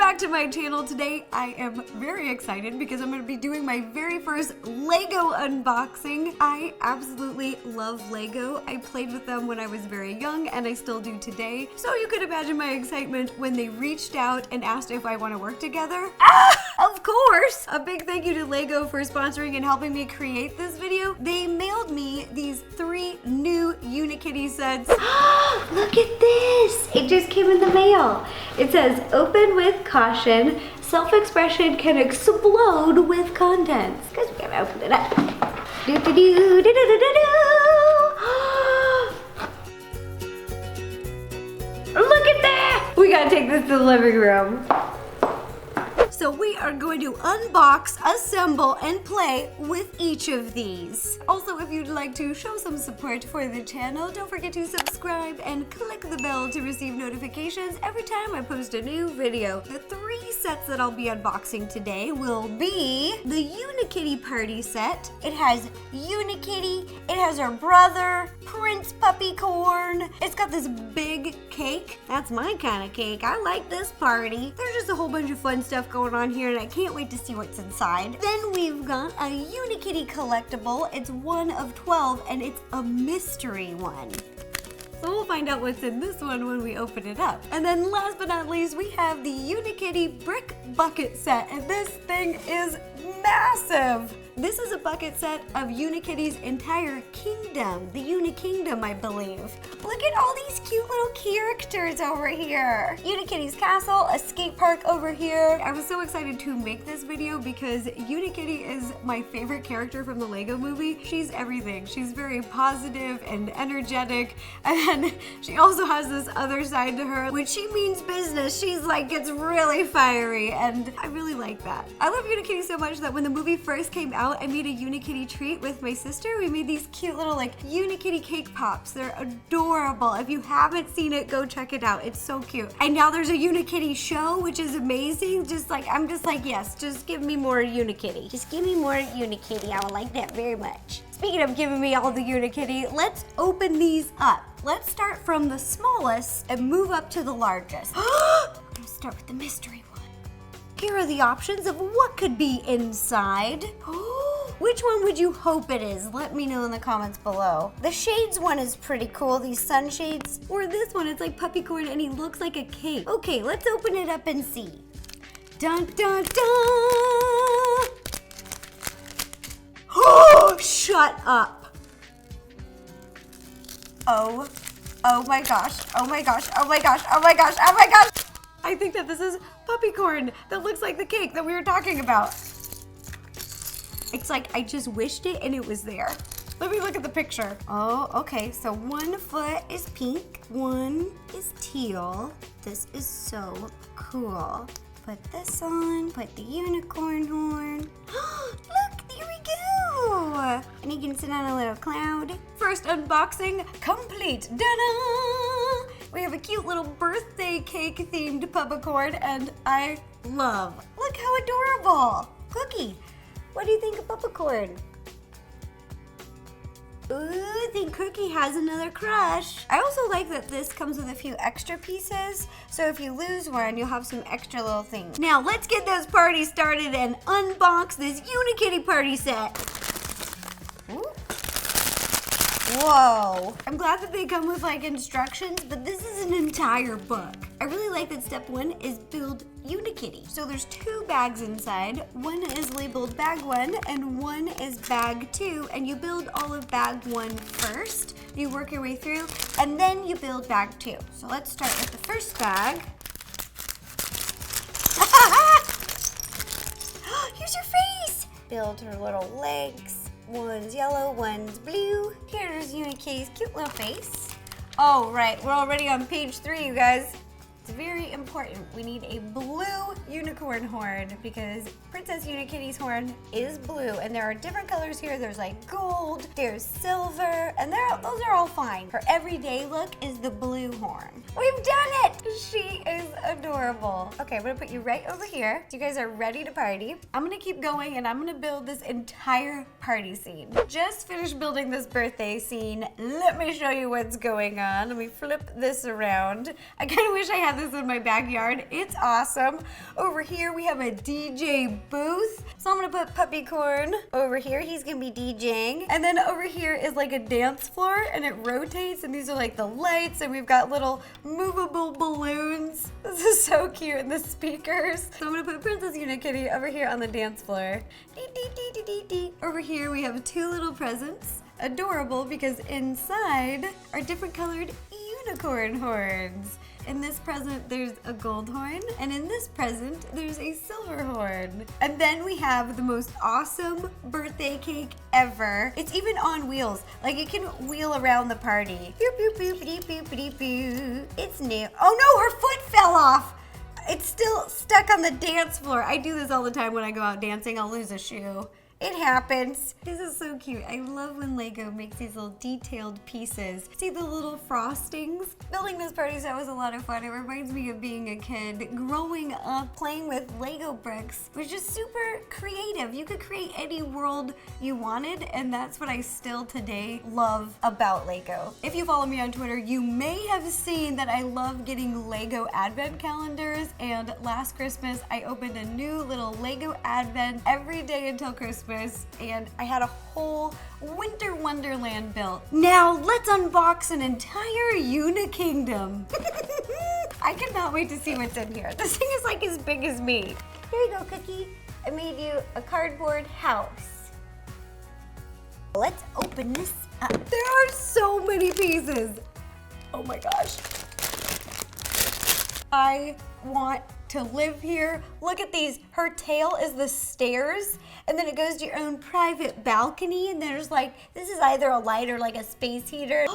back to my channel. Today I am very excited because I'm going to be doing my very first LEGO unboxing. I absolutely love LEGO. I played with them when I was very young and I still do today. So you could imagine my excitement when they reached out and asked if I want to work together. Of course! A big thank you to LEGO for sponsoring and helping me create this video. They mailed me these 3 new Unikitty sets. Look at this! It just came in the mail. It says, open with caution. Self-expression can explode with contents. Because we gotta open it up. Look at that! We gotta take this to the living room. So we are going to unbox, assemble, and play with each of these. Also, if you'd like to show some support for the channel, don't forget to subscribe and click the bell to receive notifications every time I post a new video. The 3 sets that I'll be unboxing today will be the Unikitty party set. It has Unikitty, it has her brother, Prince Puppycorn. It's got this big cake. That's my kind of cake. I like this party. There's just a whole bunch of fun stuff going on here and I can't wait to see what's inside. Then we've got a Unikitty collectible. It's one of 12 and it's a mystery one. So we'll find out what's in this one when we open it up. And then last but not least, we have the Unikitty brick bucket set and this thing is massive. This is a bucket set of Unikitty's entire kingdom, the Unikingdom, I believe. Look at all these cute little characters over here. Unikitty's castle, a skate park over here. I was so excited to make this video because Unikitty is my favorite character from the LEGO movie. She's everything. She's very positive and energetic, and she also has this other side to her. When she means business, she's like, gets really fiery, and I really like that. I love Unikitty so much that when the movie first came out, I made a Unikitty treat with my sister. We made these cute little like Unikitty cake pops. They're adorable. If you haven't seen it, go check it out. It's so cute. And now there's a Unikitty show, which is amazing. I'm just like, yes, just give me more Unikitty. Just give me more Unikitty. I would like that very much. Speaking of giving me all the Unikitty, let's open these up. Let's start from the smallest and move up to the largest. Let's start with the mystery one. Here are the options of what could be inside. Which one would you hope it is? Let me know in the comments below. The shades one is pretty cool, these sunshades. Or this one, it's like Puppycorn and he looks like a cake. Okay, let's open it up and see. Dun dun dun! Oh, shut up. Oh my gosh, oh my gosh, oh my gosh, oh my gosh, oh my gosh. I think that this is Puppycorn that looks like the cake that we were talking about. It's like I just wished it and it was there. Let me look at the picture. Oh, okay, so one foot is pink, one is teal. This is so cool. Put this on, put the unicorn horn. Look, there we go. And you can sit on a little cloud. First unboxing complete. Ta-da! We have a cute little birthday cake themed Puppycorn and I love. Look how adorable. Cookie, what do you think of Puppycorn? Ooh, I think Cookie has another crush. I also like that this comes with a few extra pieces, so if you lose one, you'll have some extra little things. Now let's get this party started and unbox this Unikitty party set. Ooh. Whoa. I'm glad that they come with like instructions, but this is an entire book. I really like that step 1 is build Unikitty. So there's 2 bags inside. One is labeled bag 1 and one is bag 2. And you build all of bag 1 first. You work your way through and then you build bag 2. So let's start with the first bag. Here's your face. Build her little legs. One's yellow, one's blue. Here's Unikitty's cute little face. Oh, right, we're already on page 3, you guys. It's very important. We need a blue unicorn horn because Princess Unikitty's horn is blue and there are different colors here. There's like gold, there's silver, and those are all fine. Her everyday look is the blue horn. We've done it! She is adorable. Okay, I'm gonna put you right over here. So you guys are ready to party. I'm gonna keep going and I'm gonna build this entire party scene. Just finished building this birthday scene. Let me show you what's going on. Let me flip this around. I kind of wish I had got this in my backyard. It's awesome. Over here we have a DJ booth. So I'm gonna put Puppy Corn over here. He's gonna be DJing. And then over here is like a dance floor and it rotates, and these are like the lights, and we've got little movable balloons. This is so cute, and the speakers. So I'm gonna put Princess Unikitty over here on the dance floor. Dee, dee, dee, dee, dee, dee. Over here we have two little presents. Adorable, because inside are different colored unicorn horns. In this present, there's a gold horn, and in this present, there's a silver horn. And then we have the most awesome birthday cake ever. It's even on wheels. Like, it can wheel around the party. Boop, boop, boop, boop, boop, boop, boop. It's new. Oh no, her foot fell off. It's still stuck on the dance floor. I do this all the time when I go out dancing. I'll lose a shoe. It happens. This is so cute. I love when Lego makes these little detailed pieces. See the little frostings? Building this party set was a lot of fun. It reminds me of being a kid. Growing up, playing with Lego bricks was just super creative. You could create any world you wanted, and that's what I still today love about Lego. If you follow me on Twitter, you may have seen that I love getting Lego advent calendars, and last Christmas I opened a new little Lego advent every day until Christmas. And I had a whole winter wonderland built. Now let's unbox an entire Unikingdom. I cannot wait to see what's in here. This thing is like as big as me. Here you go, Cookie. I made you a cardboard house. Let's open this up. There are so many pieces. Oh my gosh. I want to live here. Look at these. Her tail is the stairs, and then it goes to your own private balcony, and there's like, this is either a light or like a space heater.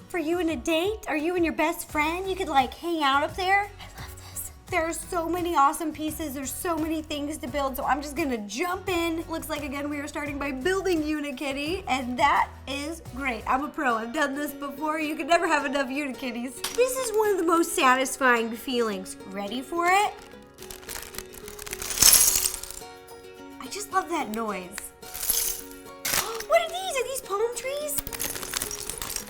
For you and a date, or you and your best friend, you could like hang out up there. I love this. There are so many awesome pieces. There's so many things to build, so I'm just gonna jump in. Looks like, again, we are starting by building Unikitty, and that is great. I'm a pro. I've done this before. You can never have enough Unikitties. This is one of the most satisfying feelings. Ready for it? I just love that noise. What are these? Are these palm trees?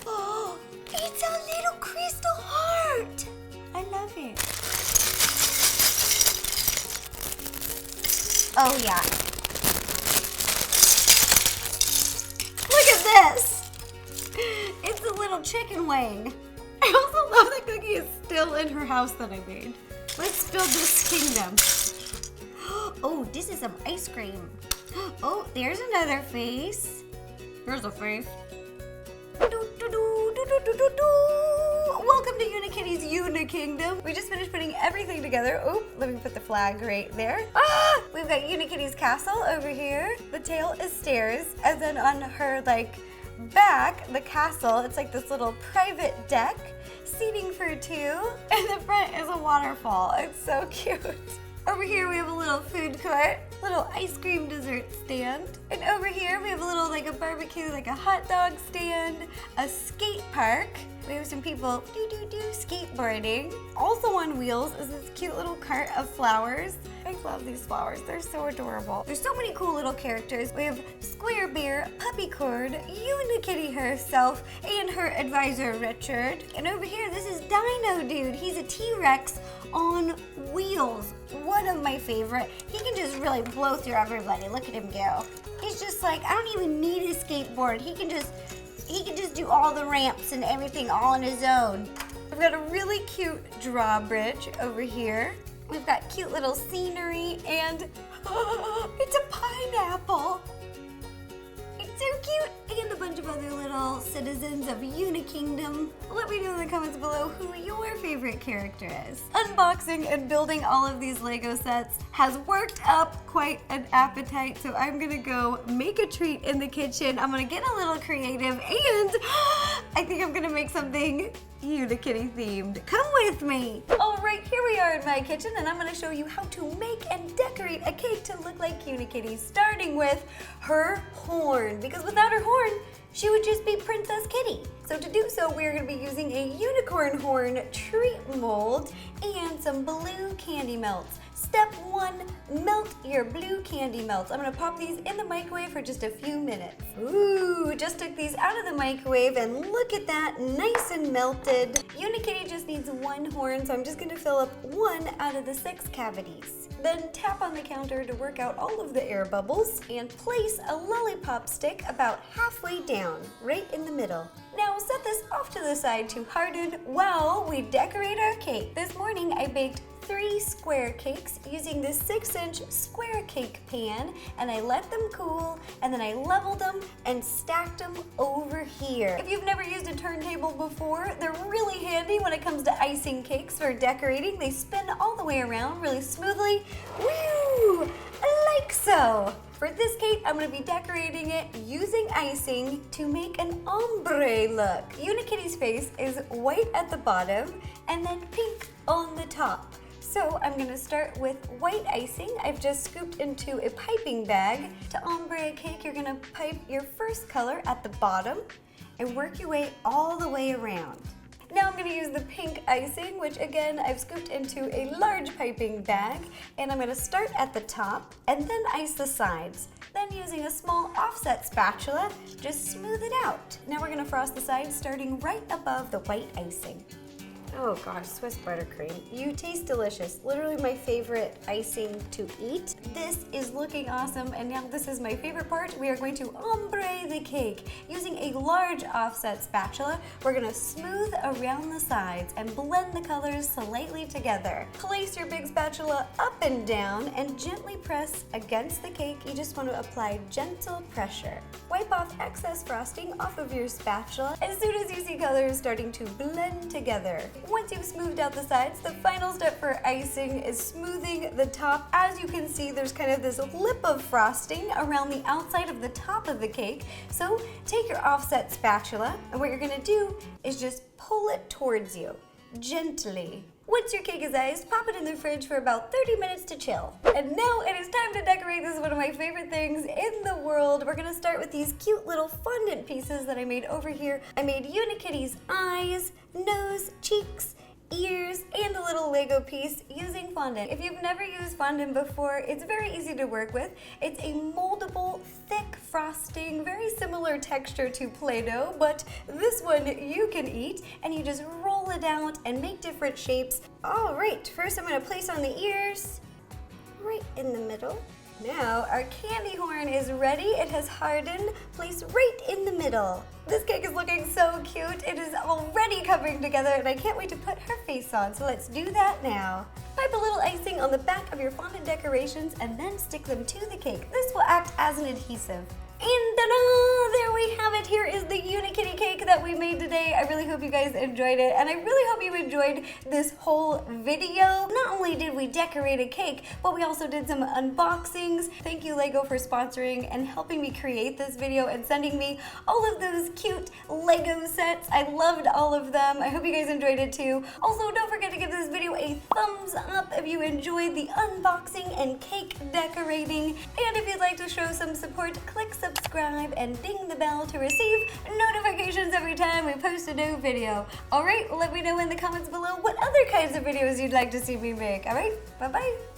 Oh, it's a little crystal heart. I love it. Oh yeah. Look at this. It's a little chicken wing. I also love that Cookie is still in her house that I made. Let's build this kingdom. Oh, this is some ice cream. Oh, there's another face. There's a face. Welcome to Unikitty's Unikingdom. We just finished putting everything together. Oh, let me put the flag right there. Ah! We've got Unikitty's castle over here. The tail is stairs, and then on her like back, the castle, it's like this little private deck, seating for two, and the front is a waterfall. It's so cute. Over here we have a little food court, little ice cream dessert stand. And over here we have a little like a barbecue, like a hot dog stand, a skate park. We have some people skateboarding. Also on wheels is this cute little cart of flowers. I love these flowers, they're so adorable. There's so many cool little characters. We have Square Bear, Puppy Cord, Unikitty herself, and her advisor Richard. And over here, this is Dino Dude. He's a T-Rex on wheels. One of my favorite. He can just really blow through everybody. Look at him go. He's just like, I don't even need a skateboard. He can just do all the ramps and everything all on his own. We've got a really cute drawbridge over here. We've got cute little scenery, and it's a pineapple. It's so cute. And a bunch of other little citizens of Unikingdom. Let me know in the comments below who your favorite character is. Unboxing and building all of these Lego sets has worked up quite an appetite, so I'm gonna go make a treat in the kitchen. I'm gonna get a little creative, and I think I'm gonna make something Unikitty themed. Come with me. All right, here we are in my kitchen, and I'm gonna show you how to make and decorate a cake to look like Unikitty, starting with her horn, because without her horn, she would just be Princess Kitty. So to do so, we're gonna be using a unicorn horn treat mold and some blue candy melts. Step 1, melt your blue candy melts. I'm gonna pop these in the microwave for just a few minutes. Ooh, just took these out of the microwave and look at that, nice and melted. Unikitty just needs 1 horn, so I'm just gonna fill up 1 out of the 6 cavities. Then tap on the counter to work out all of the air bubbles and place a lollipop stick about halfway down, right in the middle. Now set this off to the side to harden while we decorate our cake. This morning I baked 3 square cakes using this 6-inch square cake pan, and I let them cool, and then I leveled them and stacked them over here. If you've never used a turntable before, they're really handy when it comes to icing cakes or decorating. They spin all the way around really smoothly. Woo! Like so. For this cake, I'm going to be decorating it using icing to make an ombre look. Unikitty's face is white at the bottom and then pink on the top. So I'm going to start with white icing. I've just scooped into a piping bag. To ombre a cake, you're going to pipe your first color at the bottom and work your way all the way around. Now I'm going to use the pink icing, which again I've scooped into a large piping bag, and I'm going to start at the top and then ice the sides. Then using a small offset spatula, just smooth it out. Now we're going to frost the sides starting right above the white icing. Oh gosh, Swiss buttercream. You taste delicious. Literally my favorite icing to eat. This is looking awesome, and now this is my favorite part. We are going to ombre the cake. Using a large offset spatula, we're gonna smooth around the sides and blend the colors slightly together. Place your big spatula up and down and gently press against the cake. You just want to apply gentle pressure. Wipe off excess frosting off of your spatula as soon as you see colors starting to blend together. Once you've smoothed out the sides, the final step for icing is smoothing the top. As you can see, there's kind of this lip of frosting around the outside of the top of the cake. So take your offset spatula, and what you're gonna do is just pull it towards you, gently. Once your cake is iced, pop it in the fridge for about 30 minutes to chill. And now it is time to decorate. This is one of my favorite things in the world. We're gonna start with these cute little fondant pieces that I made over here. I made Unikitty's eyes, nose, cheeks, ears, and a little Lego piece using fondant. If you've never used fondant before, it's very easy to work with. It's a moldable, thick frosting, very similar texture to Play-Doh, but this one you can eat, and you just roll it out and make different shapes. All right, first I'm gonna place on the ears, right in the middle. Now our candy horn is ready. It has hardened. Place right in the middle. This cake is looking so cute. It is already coming together, and I can't wait to put her face on. So let's do that now. Pipe a little icing on the back of your fondant decorations and then stick them to the cake. This will act as an adhesive. And ta-da! There we have it. Here is the Unikitty cake that we made today. I really hope you guys enjoyed it, and I really hope you enjoyed this whole video. Not only did we decorate a cake, but we also did some unboxings. Thank you, LEGO, for sponsoring and helping me create this video and sending me all of those cute LEGO sets. I loved all of them. I hope you guys enjoyed it too. Also, don't forget to give this video a thumbs up if you enjoyed the unboxing and cake decorating. And if you'd like to show some support, click subscribe and ding the bell to receive notifications every time we post a new video. Alright, let me know in the comments below what other kinds of videos you'd like to see me make. Alright, bye-bye.